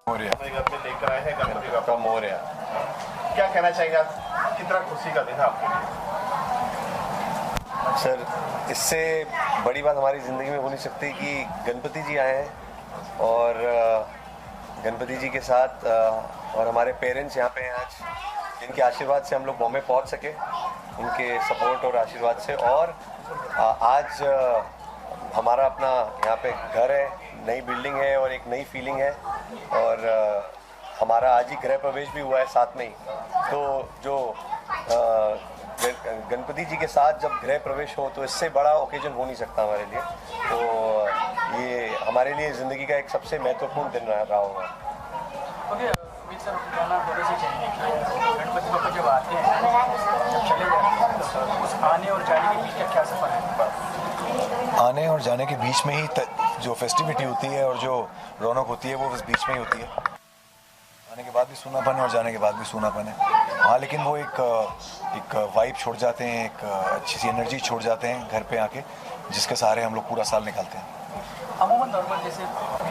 मोरिया अपने घर में लेकर आए हैं गणपति बाप्पा। मोरिया। क्या कहना चाहेंगे आज, कितना खुशी का दिन है आपके लिए? सर, इससे बड़ी बात हमारी ज़िंदगी में हो नहीं सकती कि गणपति जी आए हैं और गणपति जी के साथ और हमारे पेरेंट्स यहाँ पे हैं आज, जिनके आशीर्वाद से हम लोग बॉम्बे पहुँच सके, उनके सपोर्ट और आशीर्वाद से। और आज हमारा अपना यहाँ पे घर है, नई बिल्डिंग है और एक नई फीलिंग है। और हमारा आज ही गृह प्रवेश भी हुआ है साथ में ही। तो जो गणपति जी के साथ जब गृह प्रवेश हो तो इससे बड़ा ओकेजन हो नहीं सकता हमारे लिए। तो ये हमारे लिए ज़िंदगी का एक सबसे महत्वपूर्ण दिन रहा होगा। सर, कहना थोड़े से चाहिए कि गणपति बाप्पा जब आते हैं, जब चले जाते हैं, तो उस आने और जाने के बीच का क्या सफ़र है? आने और जाने के बीच में ही जो फेस्टिविटी होती है और जो रौनक होती है वो इस बीच में ही होती है। आने के बाद भी सूनापन है और जाने के बाद भी सूनापन है। हाँ, लेकिन वो एक वाइब छोड़ जाते हैं, एक अच्छी सी एनर्जी छोड़ जाते हैं घर पे आके, जिसके सहारे हम लोग पूरा साल निकालते हैं। अमूमन नॉर्मल जैसे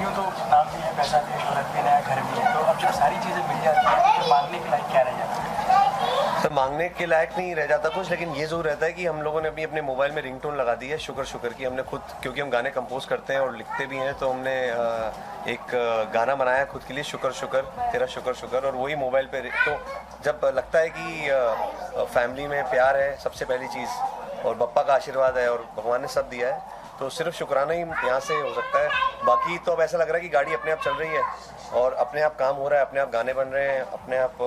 यूँ तो नाम भी है, पैसा भी है, शोहरत भी है, घर भी है, तो अब जब सारी चीज़ें मिल जाती हैं तो मांगने के लायक क्या रह जाता है? सर, मांगने के लायक नहीं रह जाता कुछ, लेकिन ये ज़रूर रहता है कि हम लोगों ने अभी अपने मोबाइल में रिंगटोन लगा दी है शुक्र शुक्र की। हमने खुद, क्योंकि हम गाने कंपोज करते हैं और लिखते भी हैं, तो हमने एक गाना बनाया खुद के लिए, शुक्र शुक्र तेरा शुक्र शुक्र। और वही मोबाइल पे, तो जब लगता है कि फैमिली में प्यार है सबसे पहली चीज़, और बप्पा का आशीर्वाद है और भगवान ने सब दिया है, तो सिर्फ शुक्राना ही यहाँ से हो सकता है। बाकी तो अब ऐसा लग रहा है कि गाड़ी अपने आप चल रही है और अपने आप काम हो रहा है, अपने आप गाने बन रहे हैं, अपने आप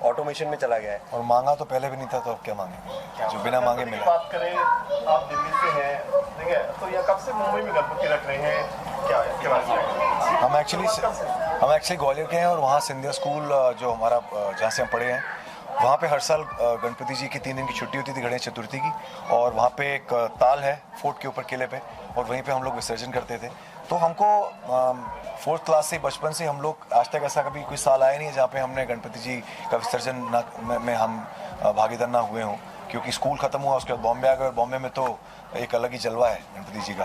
ऑटोमेशन में चला गया है। और मांगा तो पहले भी नहीं था, तो अब क्या मांगेंगे जो बिना मांगे मिला। बात करें, आप दिल्ली से हैं, ठीक है, तो यह कब से मुंबई में गणपति रख रहे हैं, क्या है इसके बारे में? हम एक्चुअली ग्वालियर के हैं और वहाँ सिंधिया स्कूल जो हमारा जहाँ से हम पढ़े हैं, वहाँ पे हर साल गणपति जी की 3 दिन की छुट्टी होती थी गणेश चतुर्थी की। और वहाँ पे एक ताल है फोर्ट के ऊपर किले पे, और वहीं पे हम लोग विसर्जन करते थे। तो हमको 4th क्लास से, बचपन से हम लोग आज तक ऐसा कभी कोई साल आया नहीं है जहाँ पे हमने गणपति जी का विसर्जन में हम भागीदार ना हुए हों। क्योंकि स्कूल ख़त्म हुआ, उसके बाद बॉम्बे आ गए, और बॉम्बे में तो एक अलग ही जलवा है गणपति जी का।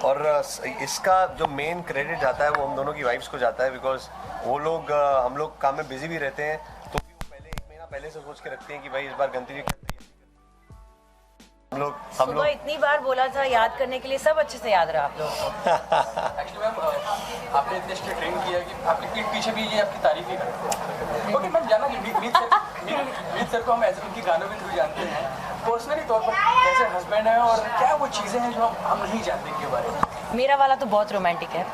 और इसका जो मेन क्रेडिट जाता है वो हम दोनों की वाइफ्स को जाता है, बिकॉज वो लोग, हम लोग काम में बिजी भी रहते हैं, तो भी वो पहले 1 महीना पहले से सोच के रखते हैं कि भाई इस बार गणपति जी हम लोग सुबह इतनी बार बोला था याद करने के लिए, सब अच्छे से याद रहा आप लोग को। एक्चुअली मैम, आपने इतने स्ट्रिक्ट ट्रेन किया कि आपके पीठ पीछे भी ये आपकी तारीफ ही करते हैं। ओके मैम, जाना कि मीत सर को हम ऐसे उनके गानों के थ्रू जानते हैं, पर्सनली तौर पर कैसे हस्बैंड हैं और क्या वो चीज़ें हैं जो हम नहीं जानते इनके बारे में? मेरा वाला तो बहुत रोमांटिक है।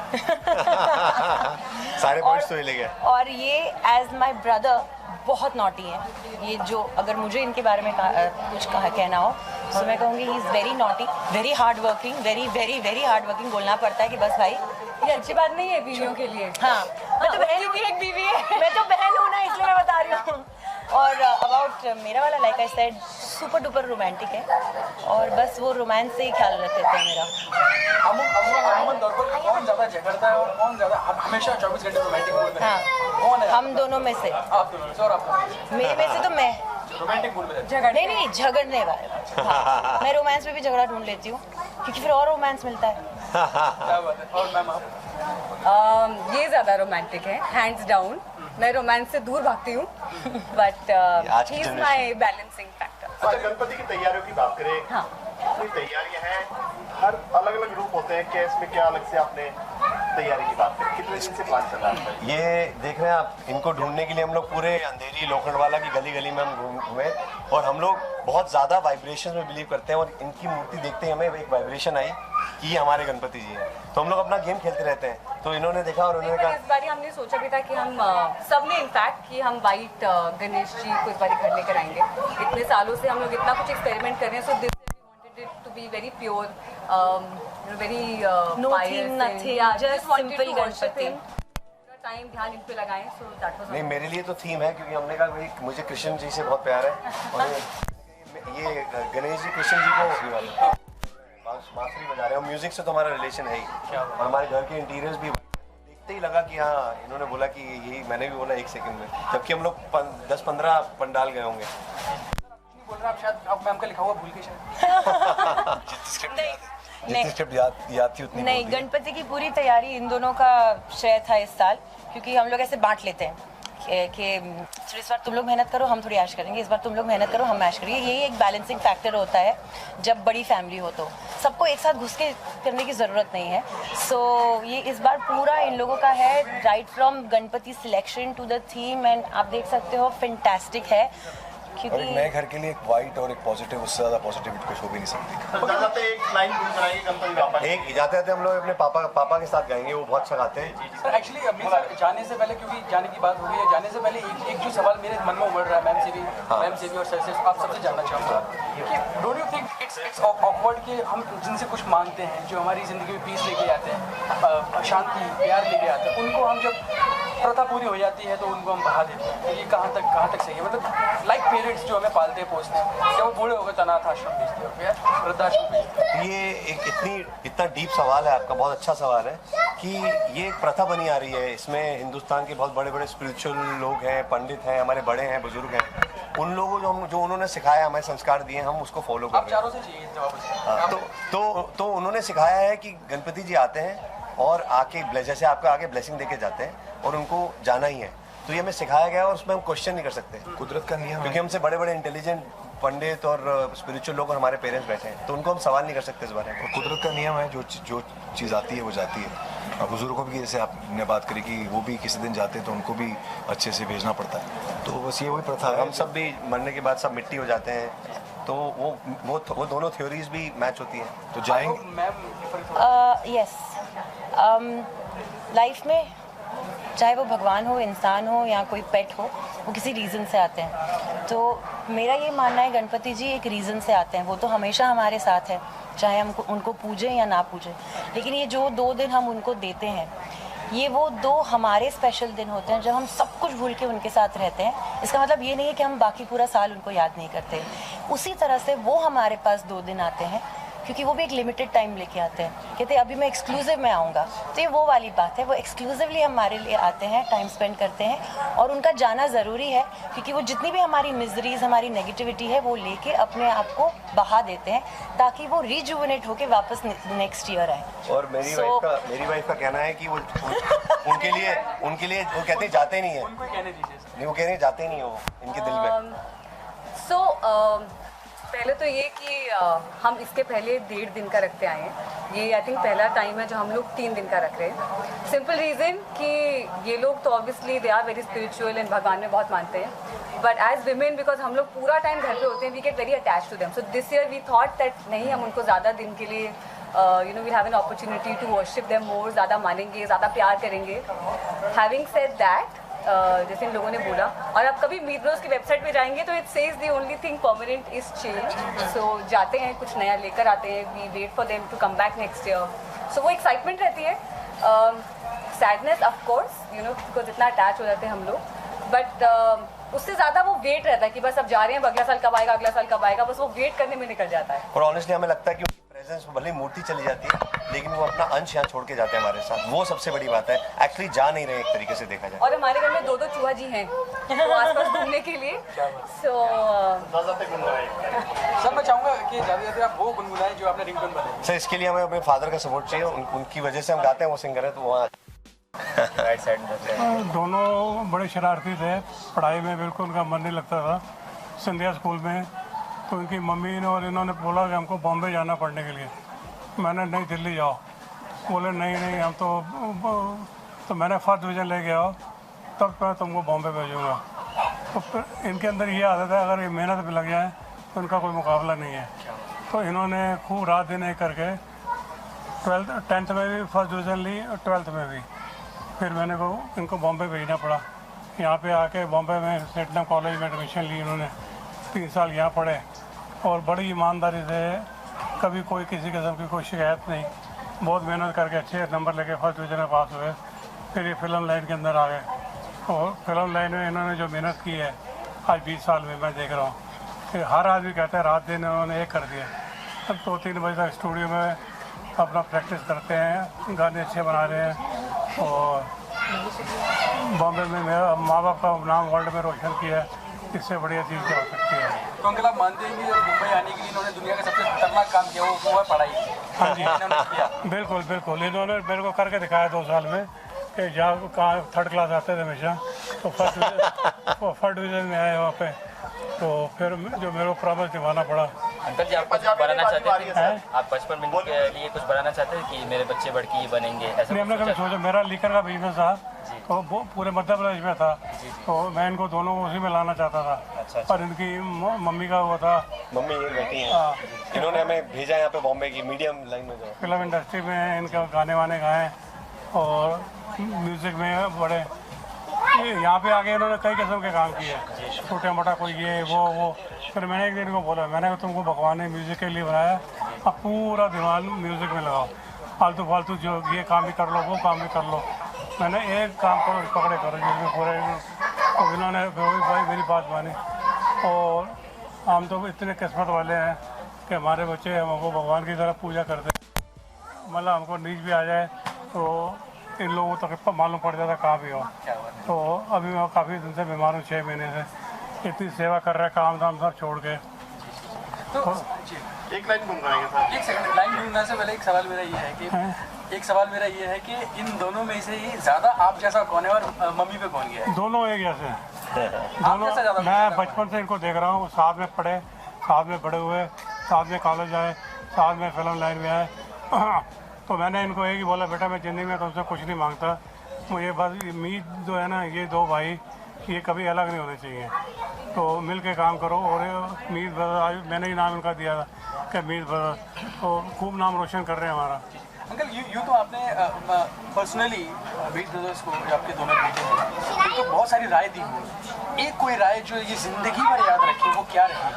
सारे पॉइंट्स तो ले गए। और ये एज माय ब्रदर बहुत नॉटी है। ये जो, अगर मुझे इनके बारे में कुछ कहना हो तो मैं कहूँगी he is very naughty, very hard working, very very very hard working. बोलना पड़ता है कि बस भाई, ये अच्छी बात नहीं है बीवियों के लिए। हाँ, मैं तो बहन की एक बीवी है। मैं तो बहन हूँ ना, इसलिए मैं बता रही हूँ। और अबाउट मेरा वाला, like I said, super duper romantic है, और बस वो रोमांस से ही ख्याल रखते थे मेरा। अमूमन तौर पर कौन ज़्यादा झगड़ता है और कौन ज़्यादा हमेशा 24 घंटे रोमांटिक मूड में? हाँ, कौन है? हम दोनों में से। आप दोनों में से, और आप दोनों में से? मेरे में से तो मैं रोमांटिक मूड में नहीं, झगड़ने वाले। हाँ, मैं रोमांस में भी झगड़ा ढूंढ लेती हूँ, क्योंकि फिर और रोमांस मिलता है। क्या बात है। और मैम आप? ये ज़्यादा रोमांटिक है, हैंड्स डाउन। मैं रोमांस से दूर भागती हूँ, but he is my balancing factor. अच्छा, गणपति की तैयारियों की बात करें, हाँ, कितनी तैयारियां हैं, हर अलग अलग रूप होते हैं, क्या इसमें क्या अलग से आपने तैयारी की बात करें, कितने दिन से प्लान चल रहा है? ये देख रहे हैं आप, इनको ढूंढने के लिए हम लोग पूरे अंधेरी लोखंडवाला की गली गली में हम घूमे, और हम लोग बहुत ज़्यादा वाइब्रेशन में बिलीव करते हैं, और इनकी मूर्ति देखते ही हमें एक वाइब्रेशन आई कि ये हमारे गणपति जी हैं। तो हम लोग अपना गेम खेलते रहते हैं, तो इन्होंने देखा और उन्होंने कहा, इस बार हमने सोचा भी था कि हम सबने इनफैक्ट कि हम वाइट गणेश जी को इस बार घर लेकर आएंगे। इतने सालों से हम लोग इतना कुछ एक्सपेरिमेंट कर रहे हैं, so this we wanted it to be very pure, very No theme, nothing, just simple Ganpati. Time ध्यान इन पे लगाएं, सो दैट वाज। नहीं, मेरे लिए तो थीम है, क्योंकि हमने कहा भाई मुझे कृष्ण जी से बहुत प्यार है, और ये गणेश जी कृष्ण जी को बांसुरी बजा रहे हैं, और म्यूजिक से तो हमारा रिलेशन है ही, और हमारे घर के इंटीरियर्स भी देखते ही लगा कि हाँ, इन्होंने बोला कि यही, मैंने भी बोला 1 सेकंड में, जबकि हम लोग 10-15 पंडाल गए होंगे। बोल रहे आप, शायद आप मैम का लिखा हुआ भूल के शायद। जितनी स्क्रिप्ट याद थी उतनी नहीं, गणपति की पूरी तैयारी इन दोनों का श्रेय था इस साल। क्योंकि हम लोग ऐसे बांट लेते हैं कि इस बार तुम लोग मेहनत करो, हम थोड़ी ऐश करेंगे, इस बार तुम लोग मेहनत करो, हम ऐश करेंगे। यही एक बैलेंसिंग फैक्टर होता है जब बड़ी फैमिली हो, तो सबको एक साथ घुस के करने की ज़रूरत नहीं है। सो ये इस बार पूरा इन लोगों का है, right from Ganpati selection to the theme, and आप देख सकते हो फैंटास्टिक है। और एक नए घर के लिए एक वाइट और एक पॉजिटिव, उससे ज़्यादा पॉजिटिविटी कुछ हो भी नहीं सकती। जाते एक लाइन गुनगुनाएंगे गणपति बाबा। एक जाते जाते हम लोग अपने पापा के साथ गाएंगे, वो बहुत अच्छा गाते हैं। सर एक्चुअली अभी सर जाने से पहले, क्योंकि जाने की बात हो गई है, जाने से पहले एक जो सवाल मेरे मन में उमड़ रहा है मैम से भी और सर से आप सबसे जानना चाहूँगा कि don't you think it's awkward कि हम जिनसे कुछ मांगते हैं, जो हमारी ज़िंदगी में पीस लेके आते हैं, शांति प्यार लेके आते हैं, उनको हम जब प्रथा पूरी हो जाती है तो उनको हम बहा देते हैं। तो ये कहाँ तक सही है? मतलब लाइक पेरेंट्स जो हमें पालते हैं पोसते हैं, जब वो बूढ़े होकर तो अनाथ आश्रम भेजते हो या वृद्धाश्रम भेजते हैं। ये एक इतना डीप सवाल है आपका, बहुत अच्छा सवाल है कि ये एक प्रथा बनी आ रही है। इसमें हिंदुस्तान के बहुत बड़े बड़े स्पिरिचुअल लोग हैं, पंडित हैं, हमारे बड़े हैं, बुजुर्ग हैं, उन लोगों जो उन्होंने सिखाया, हमें संस्कार दिए, हम उसको फॉलो कर रहे हैं। चारों से चाहिए जवाब। तो उन्होंने सिखाया है कि गणपति जी आते हैं और आके जैसे आपका आगे ब्लेसिंग देके जाते हैं और उनको जाना ही है, तो ये हमें सिखाया गया है और उसमें हम क्वेश्चन नहीं कर सकते। कुदरत का नियम है, क्योंकि हमसे बड़े बड़े इंटेलिजेंट पंडित और स्पिरिचुअल लोग और हमारे पेरेंट्स बैठे हैं, तो उनको हम सवाल नहीं कर सकते इस बारे में। कुदरत का नियम है, जो चीज़ आती है वो जाती है। और बुजुर्गों की जैसे आपने बात करी कि वो भी किसी दिन जाते हैं तो उनको भी अच्छे से भेजना पड़ता है, तो बस ये वही प्रथा है। हम सब भी मरने के बाद सब मिट्टी हो जाते हैं, तो वो दोनों थ्योरीज भी मैच होती हैं। तो जाएंगे मैम यस, लाइफ में चाहे वो भगवान हो, इंसान हो या कोई पेट हो, वो किसी रीज़न से आते हैं। तो मेरा ये मानना है गणपति जी एक रीज़न से आते हैं, वो तो हमेशा हमारे साथ है, चाहे हम उनको पूजें या ना पूजें। लेकिन ये जो 2 दिन हम उनको देते हैं, ये वो 2 हमारे स्पेशल दिन होते हैं जब हम सब कुछ भूल के उनके साथ रहते हैं। इसका मतलब ये नहीं है कि हम बाकी पूरा साल उनको याद नहीं करते। उसी तरह से वो हमारे पास 2 दिन आते हैं, क्योंकि वो भी एक लिमिटेड टाइम लेके आते हैं। कहते हैं अभी मैं एक्सक्लूसिव में आऊँगा, तो ये वो वाली बात है, वो एक्सक्लूसिवली हमारे लिए आते हैं, टाइम स्पेंड करते हैं, और उनका जाना ज़रूरी है, क्योंकि वो जितनी भी हमारी मिजरीज, हमारी नेगेटिविटी है, वो लेके अपने आप को बहा देते हैं, ताकि वो रिजुविनेट होके वापस नेक्स्ट ईयर आए। और मेरी वाइफ का कहना है कि वो उनके लिए वो कहते हैं जाते नहीं है, उनको कहने दीजिए। नहीं वो कह रहे हैं जाते नहीं है वो इनके दिल में। पहले तो ये कि हम इसके पहले 1.5 दिन का रखते आए हैं। ये आई थिंक पहला टाइम है जो हम लोग 3 दिन का रख रहे हैं। सिंपल रीज़न कि ये लोग तो obviously they are very spiritual and भगवान में बहुत मानते हैं, बट एज विमेन बिकॉज हम लोग पूरा टाइम घर पे होते हैं, we get very attach to them. So this year we thought that नहीं, हम उनको ज़्यादा दिन के लिए we have an opportunity to worship them more, ज़्यादा मानेंगे, ज़्यादा प्यार करेंगे। हैविंग सेड दैट, जैसे इन लोगों ने बोला, और अब कभी मीट की वेबसाइट पे जाएंगे तो it says the only thing permanent is change. So जाते हैं, कुछ नया लेकर आते हैं, we wait for them to come back next year. So वो एक्साइटमेंट रहती है, सैडनेस ऑफ कोर्स, बिकॉज इतना अटैच हो जाते हैं हम लोग, बट उससे ज़्यादा वो वेट रहता है कि बस अब जा रहे हैं, अगला साल कब आएगा, अगला साल कब आएगा, बस वो वेट करने में निकल जाता है। और ऑनेस्टली हमें लगता है कि उनकी प्रेजेंस भले मूर्ति चली जाती है, लेकिन वो अपना अंश यहाँ छोड़ के जाते हैं हमारे साथ, वो सबसे बड़ी बात है। एक्चुअली जा नहीं रहे एक तरीके से देखा जाए। और हमारे घर में 2 चूहा जी हैं तो आसपास घूमने के लिए। सो सर मैं चाहूँगा कि ज़्यादा से ज़्यादा आप वो गुनगुनाएं जो आपने रिंगटोन बनाई। सर इसके लिए हमें अपने फादर का सपोर्ट चाहिए, उनकी वजह से हम गाते हैं, वो सिंगर है, तो वहाँ राइट साइड में। दोनों बड़े शरारती थे, पढ़ाई में बिल्कुल उनका मन नहीं लगता था। सिंधिया स्कूल में तो उनकी मम्मी ने और इन्होंने बोला कि हमको बॉम्बे जाना पढ़ने के लिए। मैंने नहीं, दिल्ली जाओ। बोले नहीं हम तो मैंने फर्स्ट डिवीज़न ले गया, तब मैं तुमको बॉम्बे भेजूँगा। तो फिर इनके अंदर ये आदत है, अगर ये मेहनत पे लग जाए तो उनका कोई मुकाबला नहीं है। तो इन्होंने खूब रात दिन एक करके 10th में भी फर्स्ट डिवीज़न ली और 12th में भी। फिर मैंने को इनको बॉम्बे भेजना पड़ा। यहाँ पे आके बॉम्बे में सेटनम कॉलेज में एडमिशन ली इन्होंने, 3 साल यहाँ पढ़े और बड़ी ईमानदारी से, कभी कोई किसी किस्म की कोई शिकायत नहीं, बहुत मेहनत करके अच्छे नंबर लेके फर्स्ट डिवीज़न में पास हुए। फिर ये फिल्म लाइन के अंदर आ गए और फिल्म लाइन में इन्होंने जो मेहनत की है आज 20 साल में मैं देख रहा हूँ कि हर आदमी कहता है रात दिन इन्होंने एक कर दिया। अब 2-3 बजे तक स्टूडियो में अपना प्रैक्टिस करते हैं, गाने अच्छे बना रहे हैं और बॉम्बे में मेरा माँ बाप का नाम वर्ल्ड में रोशन किया है। इससे बढ़िया चीज़ क्या हो सकती है। तो अंकल आप मानते हैं कि मुंबई आने के लिए इन्होंने दुनिया का सबसे खतरनाक काम किया, वो है पढ़ाई। हाँ जी इन्होंने किया। बिल्कुल इन्होंने मेरे को करके दिखाया 2 साल में कि जहाँ कहाँ थर्ड क्लास आते थे हमेशा, तो फर्स्ट डिवीज़न में आए वहाँ पे, तो फिर जो मेरे को प्रॉमिस निभाना पड़ा। अंकल जी, आप कुछ बनाना चाहते हैं? आप बचपन में के लिए कुछ बनाना चाहते हैं कि मेरे बच्चे बढ़ के ये बनेंगे, ऐसा? नहीं, हमने कभी सोचा, मेरा लीकर का बिजनेस था तो वो पूरे मध्य प्रदेश में था, तो मैं इनको दोनों को उसी में लाना चाहता था। अच्छा। पर इनकी मम्मी का हुआ था, मम्मी ये बैठी हैं, इन्होंने हमें भेजा यहाँ पे बॉम्बे की मीडियम लाइन में जाओ। फिल्म इंडस्ट्री में इनके गाने वाने गाए और म्यूज़िक में बड़े, यहाँ पे आके इन्होंने कई किस्म के काम किए, छोटे मोटा कोई ये वो। फिर मैंने एक दिन को बोला, मैंने कहा तुमको भगवान ने म्यूज़िक के लिए बनाया, अब पूरा दिमाग म्यूज़िक में लगाओ, फालतू फालतू जो ये काम भी कर लो, वो काम भी कर लो। मैंने एक काम पकड़े करो जिसमें पूरे, तो इन्होंने भाई मेरी बात मानी। और हम तो इतने किस्मत वाले हैं कि हमारे बच्चे हमको भगवान की तरह पूजा करते हैं, मतलब हमको नीच भी आ जाए तो इन लोगों तक मालूम पड़ जाता कहाँ भी हो। तो अभी मैं काफ़ी दिन से बीमार हूँ, 6 महीने से, इतनी सेवा कर रहे हैं, काम धाम सब छोड़ के। तो एक लाइन गुनगुनाएंगे सर। एक सेकंड, लाइन ढूंढने से पहले एक सवाल मेरा ये है कि इन दोनों में से ज़्यादा आप जैसा कौन है और मम्मी पे कौन गया है? दोनों एक जैसे आप जैसा ज़्यादा? मैं बचपन से इनको देख रहा हूँ, साथ में पढ़े, साथ में बड़े हुए, साथ में कॉलेज आए, साथ में फिल्म लाइन में आए। तो मैंने इनको एक ही बोला, बेटा मैं ज़िंदगी में तुमसे कुछ नहीं मांगता, मुझे बस उम्मीद जो है ना, ये दो भाई ये कभी अलग नहीं होने चाहिए, तो मिल के काम करो। और मीत ब्रदर, मैंने ही नाम इनका दिया था कि मीत ब्रदर, तो खूब नाम रोशन कर रहे हैं हमारा। अंकल यूँ तो आपने पर्सनली मीत ब्रदर्स को, जो आपके दोनों बेटे हैं, तो बहुत सारी राय दी हुई, एक कोई राय जो ये ज़िंदगी भर याद रखे, वो क्या रहे?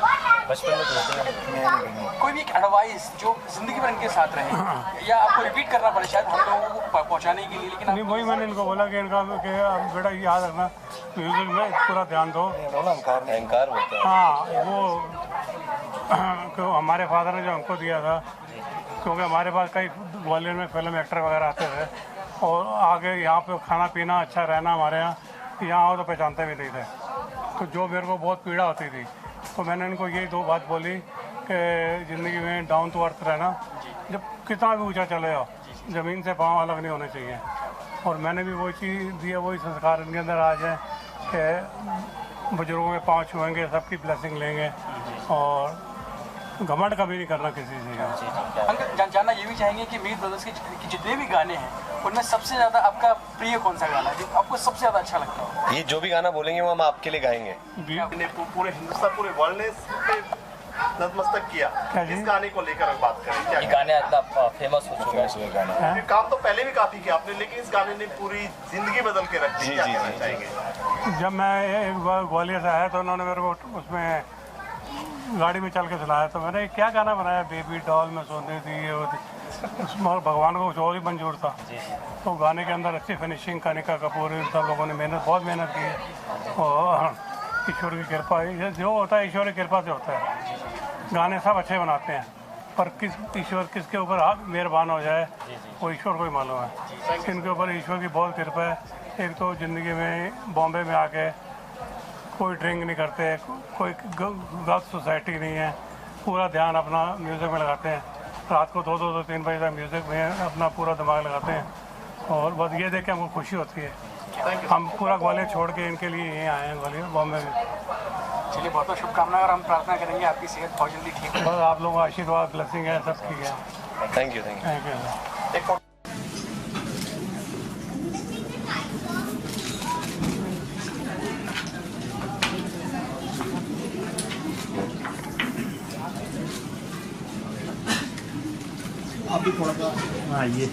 बचपन में तो कोई भी एक एडवाइस जो ज़िंदगी भर इनके साथ रहे, या आपको रिपीट करना पड़े शायद हम लोगों को पहुँचाने के लिए, लेकिन नहीं, वही मैंने इनको बोला कि इनका कि बेटा याद रखना, म्यूज़िक में पूरा ध्यान दो। अहंकार होता है। हाँ, वो क्यों हमारे फादर ने जो हमको दिया था, क्योंकि हमारे पास कई ग्वालियर में फिल्म एक्टर वगैरह आते थे, और आगे यहाँ पे खाना पीना अच्छा रहना, हमारे यहाँ आओ तो पहचानते भी नहीं थे, तो जो मेरे को बहुत पीड़ा होती थी। तो मैंने इनको यही दो बात बोली कि ज़िंदगी में डाउन टू अर्थ रहना, जब कितना भी ऊंचा चले जाओ, ज़मीन से पाँव अलग नहीं होने चाहिए। और मैंने भी वही चीज़ दिया, वही संस्कार इनके अंदर आज है कि बुजुर्गों के पाँव छुएंगे, सबकी ब्लेसिंग लेंगे, और घमंड कभी नहीं करना किसी से का। अंकल जानना ये भी चाहेंगे कि मीत ब्रदर्स के जितने भी गाने हैं, उनमें सबसे ज़्यादा आपका प्रिय कौन सा गाना है जो आपको सबसे ज़्यादा अच्छा लगता है? ये जो भी गाना बोलेंगे वो हम आपके लिए गाएंगे। पूरे हिंदुस्तान, पूरे वर्ल्ड ने नतमस्तक किया, इस गाने को लेकर बात करें, क्या ये गाने इतना फेमस हो चुका है? काम तो पहले भी काफी किया आपने, लेकिन इस गाने ने पूरी जिंदगी बदल के रख दी। जी, क्या जी, कहना जी, चाहेंगे? जब मैं एक बार ग्वालियर से आया तो उन्होंने मेरे को उसमें गाड़ी में चल के सुनाया, तो मैंने क्या गाना बनाया, बेबी डॉल में सोने थी ये वो थी, उसमें भगवान को कुछ और ही मंजूर था। तो गाने के अंदर अच्छी फिनिशिंग, कनिका कपूर, इन सब लोगों ने बहुत मेहनत की है, और ईश्वर की कृपा, ये जो होता है ईश्वर की कृपा से होता है। गाने सब अच्छे बनाते हैं, पर ईश्वर किसके ऊपर मेहरबान हो जाए वो ईश्वर को ही मालूम है। इनके ऊपर ईश्वर की बहुत कृपा है। एक तो ज़िंदगी में बॉम्बे में आके कोई ड्रिंक नहीं करते, कोई गलत सोसाइटी नहीं है, पूरा ध्यान अपना म्यूज़िक में लगाते हैं, रात को 2-3 बजे तक म्यूज़िक में अपना पूरा दिमाग लगाते हैं, और बस ये देख के हमको खुशी होती है। हम पूरा ग्वालियर छोड़ के इनके लिए यहीं आए हैं, ग्वालियर बॉम्बे में। चलिए, बहुत बहुत शुभकामनाएं, और हम प्रार्थना करेंगे आपकी सेहत बहुत जल्दी ठीक हो। बस आप लोगों का आशीर्वाद, ब्लेसिंग है, सब ठीक है। Thank you. Thank you. एक आप भी थोड़ा सा आइए।